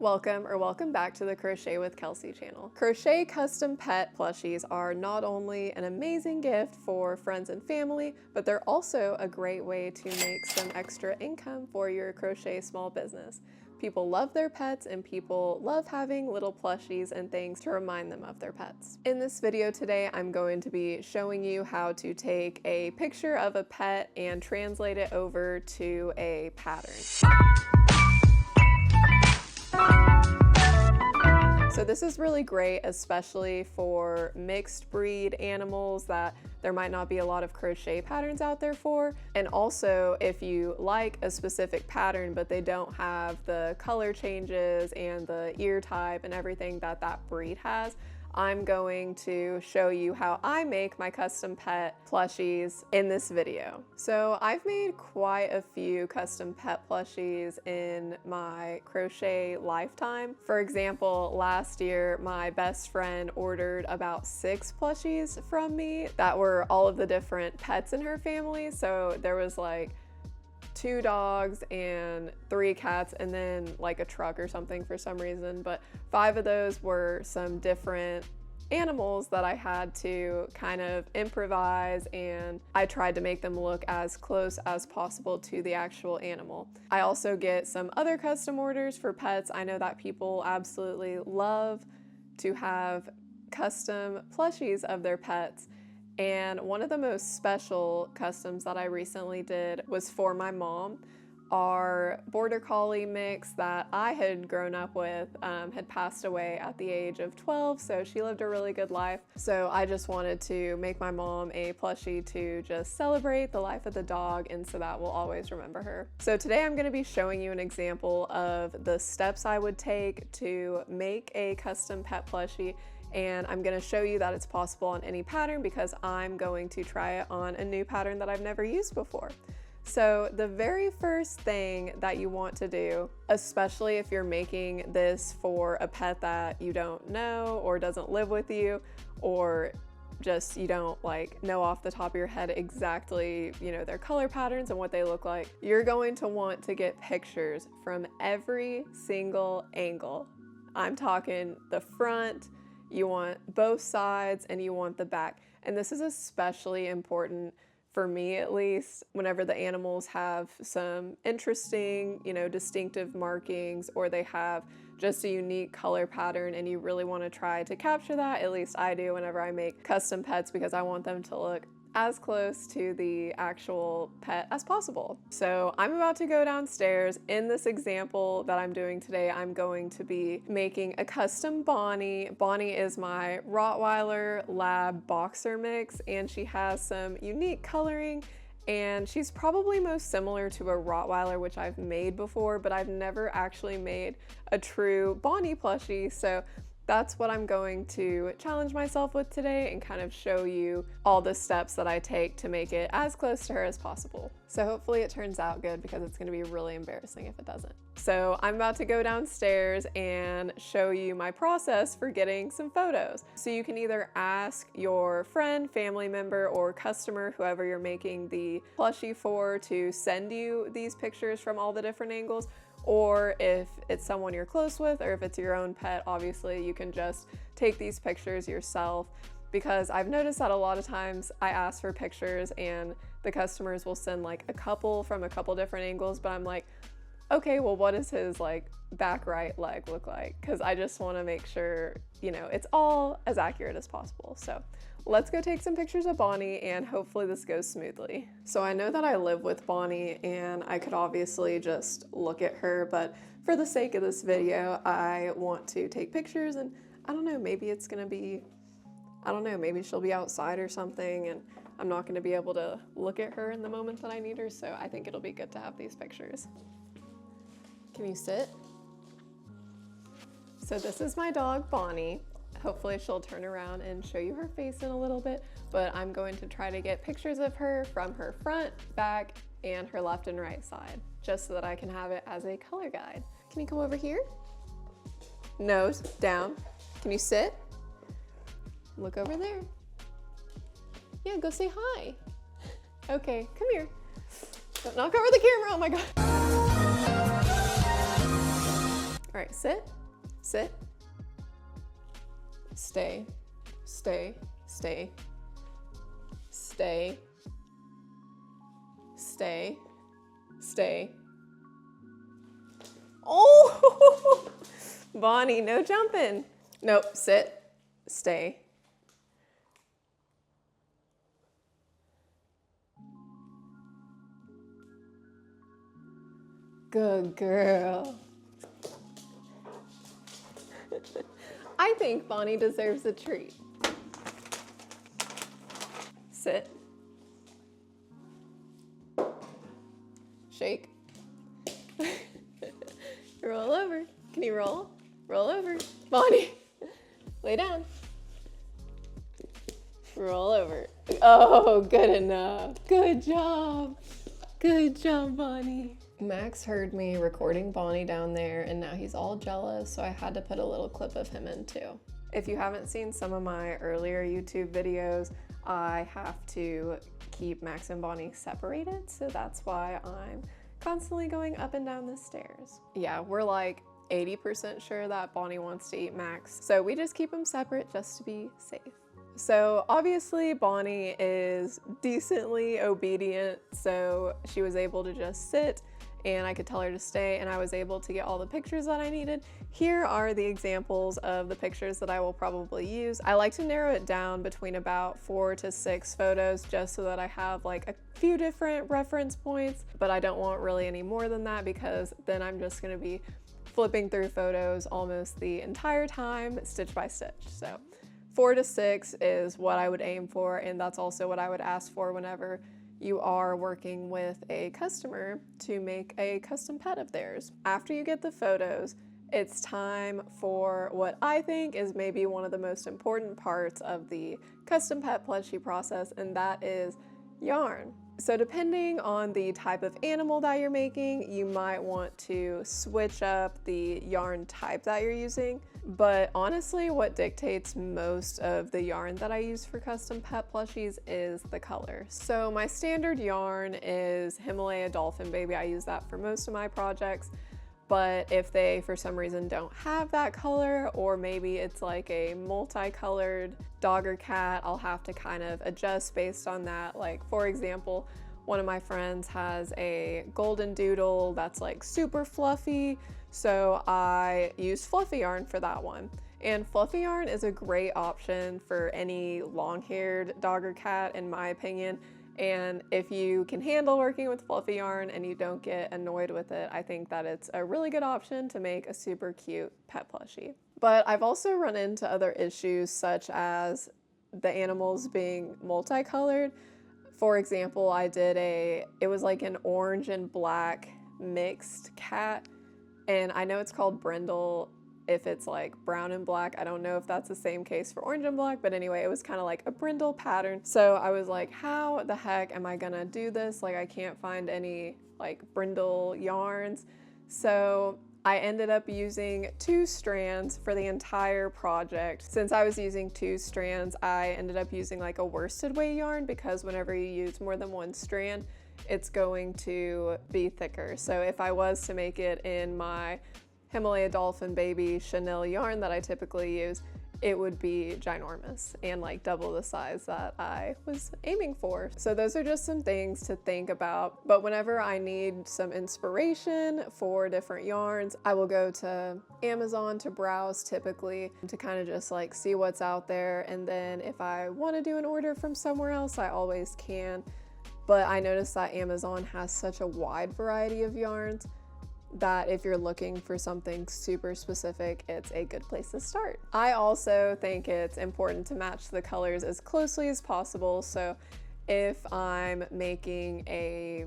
Welcome back to the Crochet with Kelsey channel. Crochet custom pet plushies are not only an amazing gift for friends and family, but they're also a great way to make some extra income for your crochet small business. People love their pets and people love having little plushies and things to remind them of their pets. In this video today, I'm going to be showing you how to take a picture of a pet and translate it over to a pattern. So this is really great, especially for mixed breed animals that there might not be a lot of crochet patterns out there for. And also if you like a specific pattern, but they don't have the color changes and the ear type and everything that that breed has, I'm going to show you how I make my custom pet plushies in this video. So I've made quite a few custom pet plushies in my crochet lifetime. For example, last year, my best friend ordered about 6 plushies from me that were all of the different pets in her family. So there was like 2 dogs and 3 cats and then like a truck or something for some reason, but 5 of those were some different animals that I had to kind of improvise, and I tried to make them look as close as possible to the actual animal. I also get some other custom orders for pets. I know that people absolutely love to have custom plushies of their pets. And one of the most special customs that I recently did was for my mom. Our border collie mix that I had grown up with had passed away at the age of 12, so she lived a really good life. So I just wanted to make my mom a plushie to just celebrate the life of the dog, and so that we'll always remember her. So today I'm going to be showing you an example of the steps I would take to make a custom pet plushie. And I'm going to show you that it's possible on any pattern because I'm going to try it on a new pattern that I've never used before. So the very first thing that you want to do, especially if you're making this for a pet that you don't know or doesn't live with you, or just you don't like know off the top of your head exactly, you know, their color patterns and what they look like, you're going to want to get pictures from every single angle. I'm talking the front, you want both sides, and you want the back. And this is especially important for me, at least, whenever the animals have some interesting, you know, distinctive markings, or they have just a unique color pattern and you really want to try to capture that. At least I do whenever I make custom pets, because I want them to look as close to the actual pet as possible. So I'm about to go downstairs. In this example that I'm doing today, I'm going to be making a custom Bonnie. Bonnie is my Rottweiler Lab boxer mix, and she has some unique coloring, and she's probably most similar to a Rottweiler, which I've made before, but I've never actually made a true Bonnie plushie. So that's what I'm going to challenge myself with today and kind of show you all the steps that I take to make it as close to her as possible. So hopefully it turns out good, because it's going to be really embarrassing if it doesn't. So I'm about to go downstairs and show you my process for getting some photos. So you can either ask your friend, family member, or customer, whoever you're making the plushie for, to send you these pictures from all the different angles. Or if it's someone you're close with, or if it's your own pet, obviously you can just take these pictures yourself, because I've noticed that a lot of times I ask for pictures and the customers will send like a couple from a couple different angles, but I'm like, okay, well, what does his like back right leg look like? Because I just want to make sure, you know, it's all as accurate as possible. So let's go take some pictures of Bonnie, and hopefully this goes smoothly. So I know that I live with Bonnie and I could obviously just look at her, but for the sake of this video, I want to take pictures, and I don't know, maybe it's gonna be, I don't know, maybe she'll be outside or something and I'm not gonna be able to look at her in the moment that I need her, so I think it'll be good to have these pictures. Can you sit? So this is my dog, Bonnie. Hopefully she'll turn around and show you her face in a little bit, but I'm going to try to get pictures of her from her front, back, and her left and right side, just so that I can have it as a color guide. Can you come over here? Nose down. Can you sit? Look over there. Yeah, go say hi. Okay, come here. Don't knock over the camera, oh my God. All right, sit, sit, stay, stay, stay, stay, stay, stay. Oh, Bonnie, no jumping. Nope, sit, stay. Good girl. I think Bonnie deserves a treat. Sit. Shake. Roll over. Can you roll? Roll over. Bonnie, lay down. Roll over. Oh, good enough. Good job. Good job, Bonnie. Max heard me recording Bonnie down there and now he's all jealous, so I had to put a little clip of him in too. If you haven't seen some of my earlier YouTube videos, I have to keep Max and Bonnie separated, so that's why I'm constantly going up and down the stairs. Yeah, we're like 80% sure that Bonnie wants to eat Max, so we just keep them separate just to be safe. So obviously Bonnie is decently obedient, so she was able to just sit and I could tell her to stay and I was able to get all the pictures that I needed. Here are the examples of the pictures that I will probably use. I like to narrow it down between about 4 to 6 photos just so that I have like a few different reference points, but I don't want really any more than that because then I'm just gonna be flipping through photos almost the entire time, stitch by stitch. So 4 to 6 is what I would aim for, and that's also what I would ask for whenever you are working with a customer to make a custom pet of theirs. After you get the photos, it's time for what I think is maybe one of the most important parts of the custom pet plushie process, and that is yarn. So depending on the type of animal that you're making, you might want to switch up the yarn type that you're using. But honestly, what dictates most of the yarn that I use for custom pet plushies is the color. So my standard yarn is Himalaya Dolphin Baby. I use that for most of my projects. But if they, for some reason, don't have that color, or maybe it's like a multicolored dog or cat, I'll have to kind of adjust based on that. Like, for example, one of my friends has a golden doodle that's like super fluffy, so I use fluffy yarn for that one. And fluffy yarn is a great option for any long-haired dog or cat, in my opinion. And if you can handle working with fluffy yarn and you don't get annoyed with it, I think that it's a really good option to make a super cute pet plushie. But I've also run into other issues such as the animals being multicolored. For example, I did it was like an orange and black mixed cat, and I know it's called brindle if it's like brown and black. I don't know if that's the same case for orange and black, but anyway, it was kind of like a brindle pattern. So I was like, how the heck am I gonna do this? Like, I can't find any like brindle yarns. So I ended up using 2 strands for the entire project. Since I was using 2 strands, I ended up using like a worsted weight yarn because whenever you use more than 1 strand, it's going to be thicker. So if I was to make it in my Himalaya Dolphin Baby chenille yarn that I typically use, it would be ginormous and like double the size that I was aiming for. So those are just some things to think about. But whenever I need some inspiration for different yarns, I will go to Amazon to browse typically to kind of just like see what's out there. And then if I want to do an order from somewhere else, I always can. But I noticed that Amazon has such a wide variety of yarns that if you're looking for something super specific, it's a good place to start. I also think it's important to match the colors as closely as possible. So if I'm making a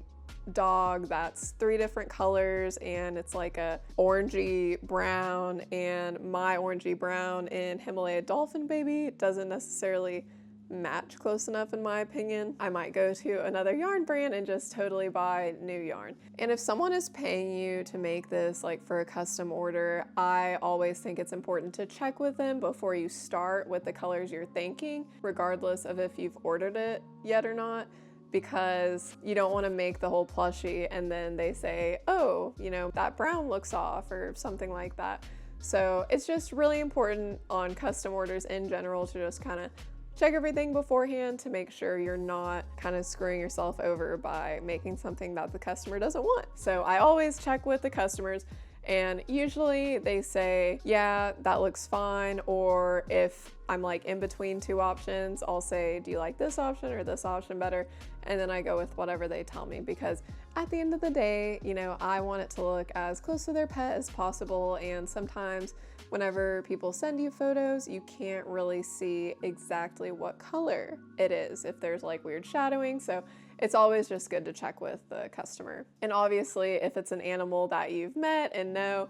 dog that's 3 different colors and it's like a orangey brown, and my orangey brown in Himalaya Dolphin Baby doesn't necessarily match close enough, in my opinion, I might go to another yarn brand and just totally buy new yarn. And if someone is paying you to make this like for a custom order, I always think it's important to check with them before you start with the colors you're thinking, regardless of if you've ordered it yet or not, because you don't want to make the whole plushie and then they say, oh, you know, that brown looks off or something like that. So it's just really important on custom orders in general to just kind of check everything beforehand to make sure you're not kind of screwing yourself over by making something that the customer doesn't want. So I always check with the customers, and usually they say, yeah, that looks fine. Or if I'm like in between two options, I'll say, do you like this option or this option better? And then I go with whatever they tell me, because at the end of the day, you know, I want it to look as close to their pet as possible. And sometimes whenever people send you photos, you can't really see exactly what color it is if there's like weird shadowing. So it's always just good to check with the customer. And obviously, if it's an animal that you've met and know,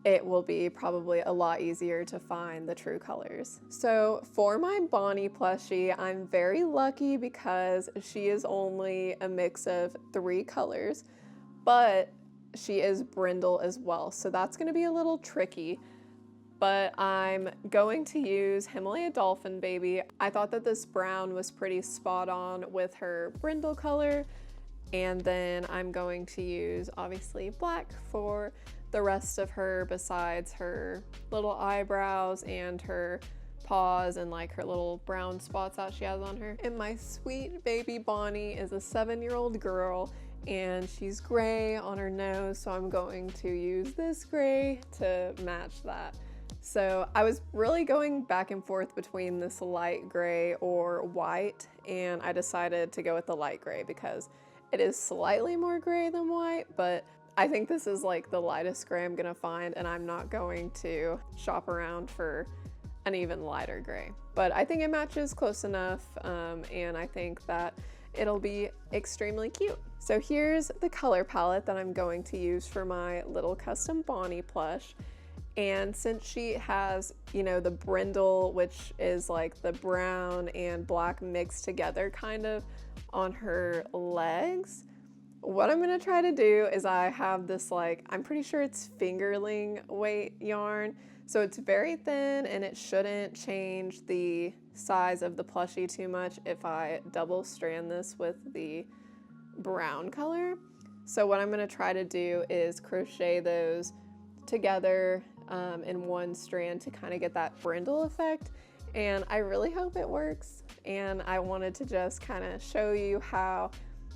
it will be probably a lot easier to find the true colors. So for my Bonnie plushie, I'm very lucky because she is only a mix of 3 colors, but she is brindle as well. So that's gonna be a little tricky, but I'm going to use Himalaya Dolphin Baby. I thought that this brown was pretty spot on with her brindle color. And then I'm going to use obviously black for the rest of her, besides her little eyebrows and her paws and like her little brown spots that she has on her. And my sweet baby Bonnie is a 7-year-old girl, and she's gray on her nose, so I'm going to use this gray to match that. So I was really going back and forth between this light gray or white, and I decided to go with the light gray because it is slightly more gray than white, but I think this is like the lightest gray I'm gonna find, and I'm not going to shop around for an even lighter gray. But I think it matches close enough, and I think that it'll be extremely cute. So here's the color palette that I'm going to use for my little custom Bonnie plush. And since she has, you know, the brindle, which is like the brown and black mixed together kind of on her legs, what I'm gonna try to do is I have this, like, I'm pretty sure it's fingerling weight yarn. So it's very thin and it shouldn't change the size of the plushie too much if I double strand this with the brown color. So what I'm gonna try to do is crochet those together in one strand to kind of get that brindle effect. And I really hope it works. And I wanted to just kind of show you how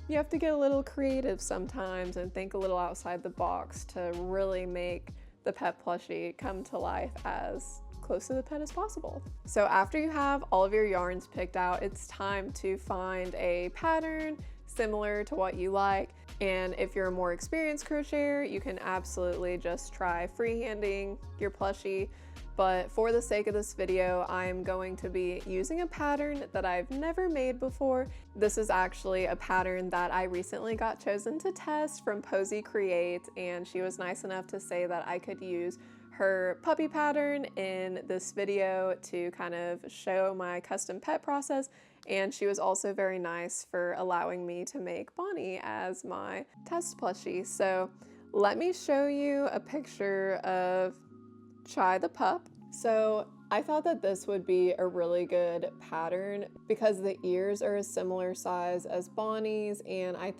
you have to get a little creative sometimes and think a little outside the box to really make the pet plushie come to life as close to the pet as possible. So after you have all of your yarns picked out, it's time to find a pattern similar to what you like. And if you're a more experienced crocheter, you can absolutely just try freehanding your plushie. But for the sake of this video, I'm going to be using a pattern that I've never made before. This is actually a pattern that I recently got chosen to test from Posy Create, and she was nice enough to say that I could use her puppy pattern in this video to kind of show my custom pet process. And she was also very nice for allowing me to make Bonnie as my test plushie. So let me show you a picture of Chai the pup. So I thought that this would be a really good pattern because the ears are a similar size as Bonnie's, and I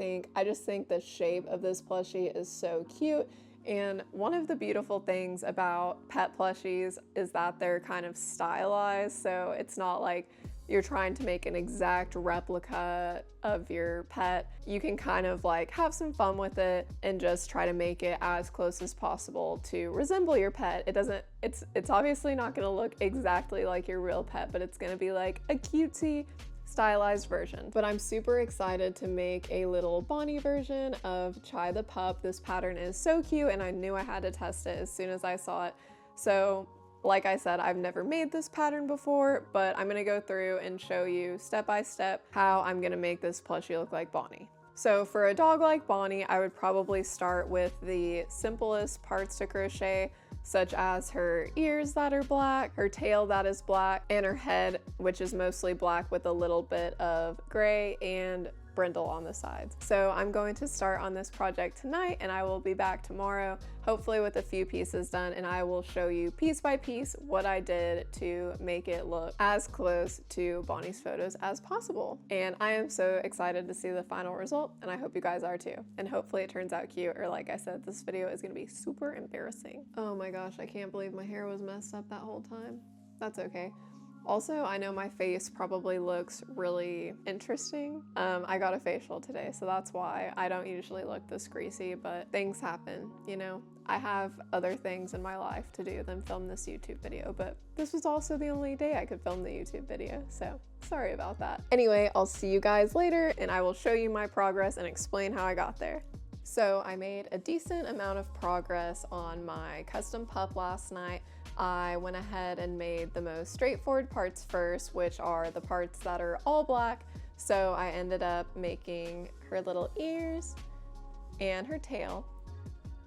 just think the shape of this plushie is so cute. And one of the beautiful things about pet plushies is that they're kind of stylized, so it's not like you're trying to make an exact replica of your pet. You can kind of like have some fun with it and just try to make it as close as possible to resemble your pet. It's obviously not gonna look exactly like your real pet, but it's gonna be like a cutesy stylized version. But I'm super excited to make a little Bonnie version of Chai the pup. This pattern is so cute, and I knew I had to test it as soon as I saw it. So like I said, I've never made this pattern before, but I'm gonna go through and show you step by step how I'm gonna make this plushie look like Bonnie. So for a dog like Bonnie, I would probably start with the simplest parts to crochet, such as her ears that are black, her tail that is black, and her head, which is mostly black with a little bit of gray and brindle on the sides. So I'm going to start on this project tonight, and I will be back tomorrow, hopefully with a few pieces done, and I will show you piece by piece what I did to make it look as close to Bonnie's photos as possible. And I am so excited to see the final result, and I hope you guys are too. And hopefully it turns out cute, or like I said, this video is gonna be super embarrassing. Oh my gosh, I can't believe my hair was messed up that whole time. That's okay. Also, I know my face probably looks really interesting. I got a facial today, so that's why I don't usually look this greasy, but things happen, you know? I have other things in my life to do than film this YouTube video, but this was also the only day I could film the YouTube video, so sorry about that. Anyway, I'll see you guys later, and I will show you my progress and explain how I got there. So I made a decent amount of progress on my custom pup last night. I went ahead and made the most straightforward parts first, which are the parts that are all black. So I ended up making her little ears and her tail.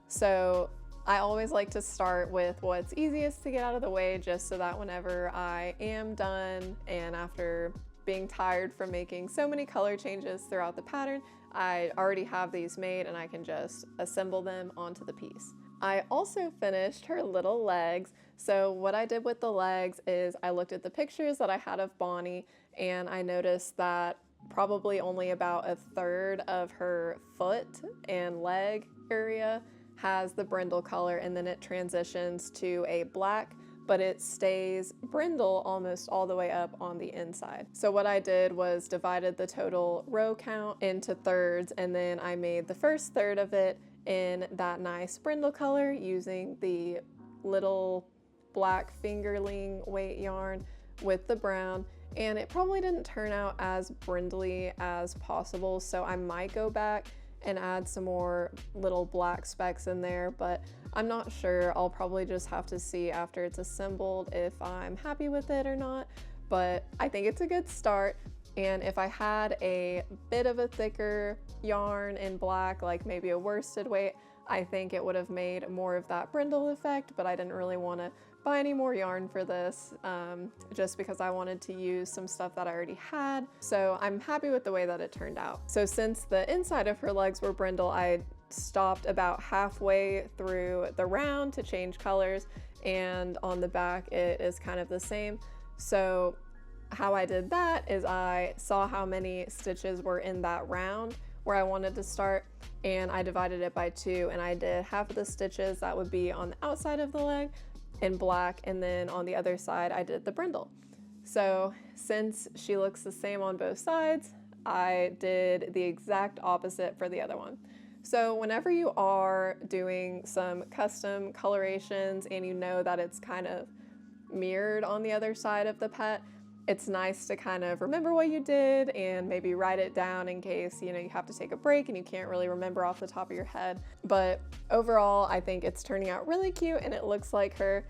So I always like to start with what's easiest to get out of the way, just so that whenever I am done and after being tired from making so many color changes throughout the pattern, I already have these made and I can just assemble them onto the piece. I also finished her little legs. So what I did with the legs is I looked at the pictures that I had of Bonnie, and I noticed that probably only about a third of her foot and leg area has the brindle color, and then it transitions to a black, but it stays brindle almost all the way up on the inside. So what I did was divided the total row count into thirds, and then I made the first third of it in that nice brindle color using the little black fingerling weight yarn with the brown, and it probably didn't turn out as brindly as possible, so I might go back and add some more little black specks in there, but I'm not sure. I'll probably just have to see after it's assembled if I'm happy with it or not, but I think it's a good start. And if I had a bit of a thicker yarn in black, like maybe a worsted weight, I think it would have made more of that brindle effect, but I didn't really want to buy any more yarn for this, just because I wanted to use some stuff that I already had. So I'm happy with the way that it turned out. So since the inside of her legs were brindle, I stopped about halfway through the round to change colors, and on the back it is kind of the same. So how I did that is I saw how many stitches were in that round where I wanted to start, and I divided it by 2, and I did half of the stitches that would be on the outside of the leg in black, and then on the other side I did the brindle. So since she looks the same on both sides, I did the exact opposite for the other one. So whenever you are doing some custom colorations and you know that it's kind of mirrored on the other side of the pet, it's nice to kind of remember what you did and maybe write it down in case, you know, you have to take a break and you can't really remember off the top of your head. But overall, I think it's turning out really cute and it looks like her.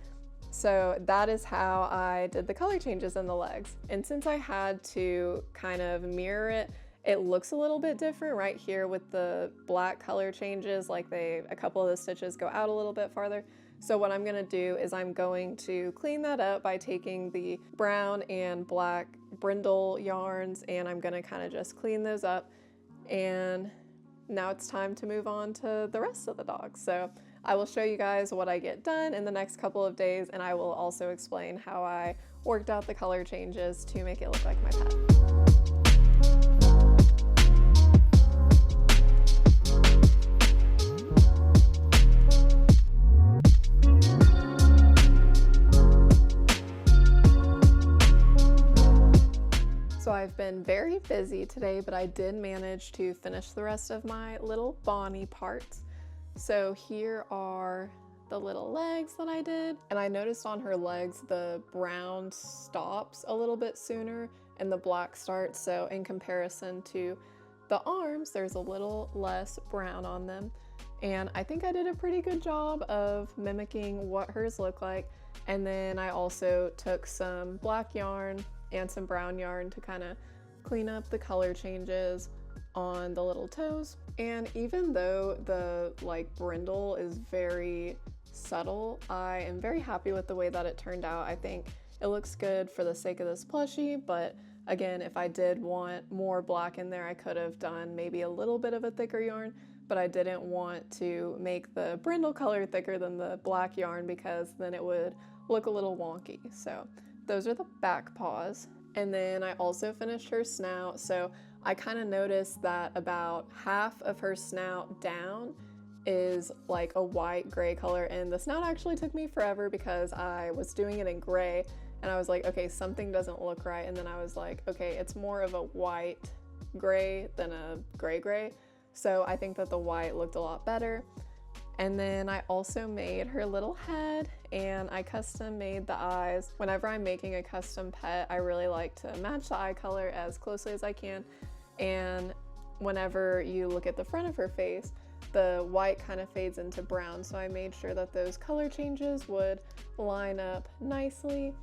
So that is how I did the color changes in the legs. And since I had to kind of mirror it, it looks a little bit different right here with the black color changes, like a couple of the stitches go out a little bit farther. So what I'm gonna do is I'm going to clean that up by taking the brown and black brindle yarns, and I'm gonna kind of just clean those up. And now it's time to move on to the rest of the dogs. So I will show you guys what I get done in the next couple of days, and I will also explain how I worked out the color changes to make it look like my pet. So I've been very busy today, but I did manage to finish the rest of my little Bonnie parts. So here are the little legs that I did. And I noticed on her legs, the brown stops a little bit sooner and the black starts. So in comparison to the arms, there's a little less brown on them. And I think I did a pretty good job of mimicking what hers look like. And then I also took some black yarn and some brown yarn to kind of clean up the color changes on the little toes. And even though the brindle is very subtle, I am very happy with the way that it turned out. I think It looks good for the sake of this plushie, but again, if I did want more black in there, I could have done maybe a little bit of a thicker yarn, but I didn't want to make the brindle color thicker than the black yarn because then it would look a little wonky. So those are the back paws. And then I also finished her snout. So I kind of noticed that about half of her snout down is like a white gray color, and the snout actually took me forever because I was doing it in gray and I was like, okay, something doesn't look right. And then I was like, okay, it's more of a white gray than a gray gray. So I think that the white looked a lot better. And then I also made her little head and I custom made the eyes. Whenever I'm making a custom pet, I really like to match the eye color as closely as I can. And whenever you look at the front of her face, the white kind of fades into brown. So I made sure that those color changes would line up nicely.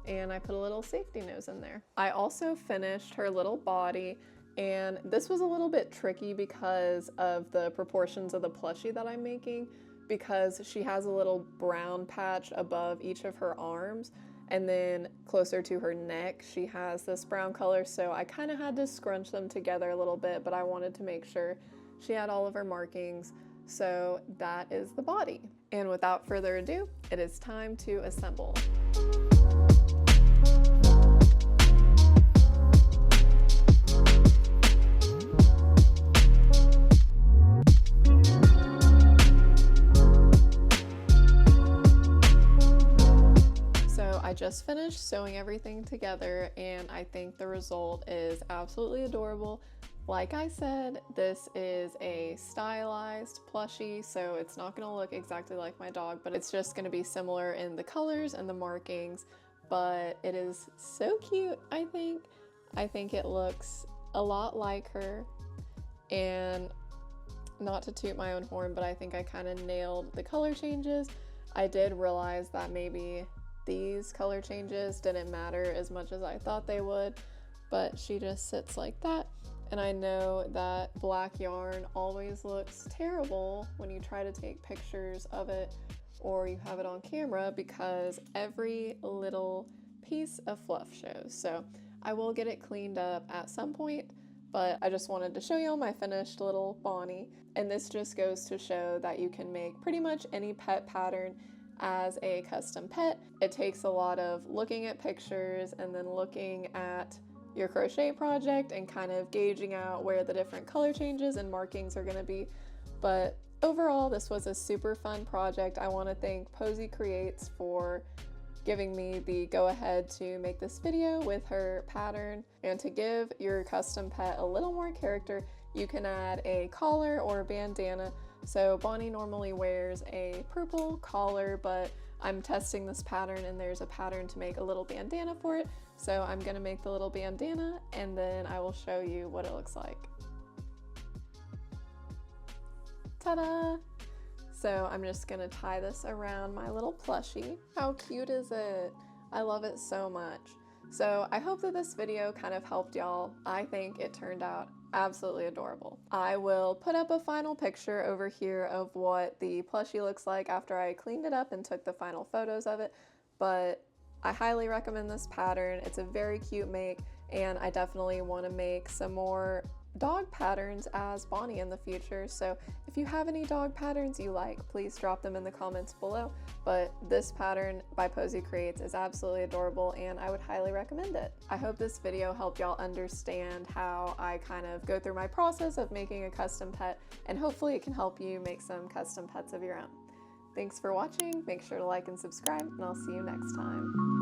And I put a little safety nose in there. I also finished her little body. And this was a little bit tricky because of the proportions of the plushie that I'm making, because she has a little brown patch above each of her arms, and then closer to her neck she has this brown color, so I kind of had to scrunch them together a little bit, but I wanted to make sure she had all of her markings. So that is the body. And without further ado, it is time to assemble. I just finished sewing everything together and I think the result is absolutely adorable. Like I said, this is a stylized plushie, so it's not going to look exactly like my dog, but it's just going to be similar in the colors and the markings. But it is so cute, I think. I think it looks a lot like her, and not to toot my own horn, but I think I kind of nailed the color changes. I did realize that maybe these color changes didn't matter as much as I thought they would, but she just sits like that. And I know that black yarn always looks terrible when you try to take pictures of it or you have it on camera because every little piece of fluff shows. So I will get it cleaned up at some point, but I just wanted to show you all my finished little Bonnie. And this just goes to show that you can make pretty much any pet pattern as a custom pet. It takes a lot of looking at pictures and then looking at your crochet project and kind of gauging out where the different color changes and markings are going to be. But overall, this was a super fun project. I want to thank Posy Creates for giving me the go-ahead to make this video with her pattern. And to give your custom pet a little more character, you can add a collar or a bandana. So Bonnie normally wears a purple collar, but I'm testing this pattern and there's a pattern to make a little bandana for it. So I'm gonna make the little bandana and then I will show you what it looks like. Ta-da! So I'm just gonna tie this around my little plushie. How cute is it? I love it so much. So I hope that this video kind of helped y'all. I think it turned out absolutely adorable. I will put up a final picture over here of what the plushie looks like after I cleaned it up and took the final photos of it, but I highly recommend this pattern. It's a very cute make, and I definitely want to make some more dog patterns as Bonnie in the future. So if you have any dog patterns you like, please drop them in the comments below. But this pattern by Posy Creates is absolutely adorable and I would highly recommend it. I hope this video helped y'all understand how I kind of go through my process of making a custom pet, and hopefully it can help you make some custom pets of your own. Thanks for watching. Make sure to like and subscribe, and I'll see you next time.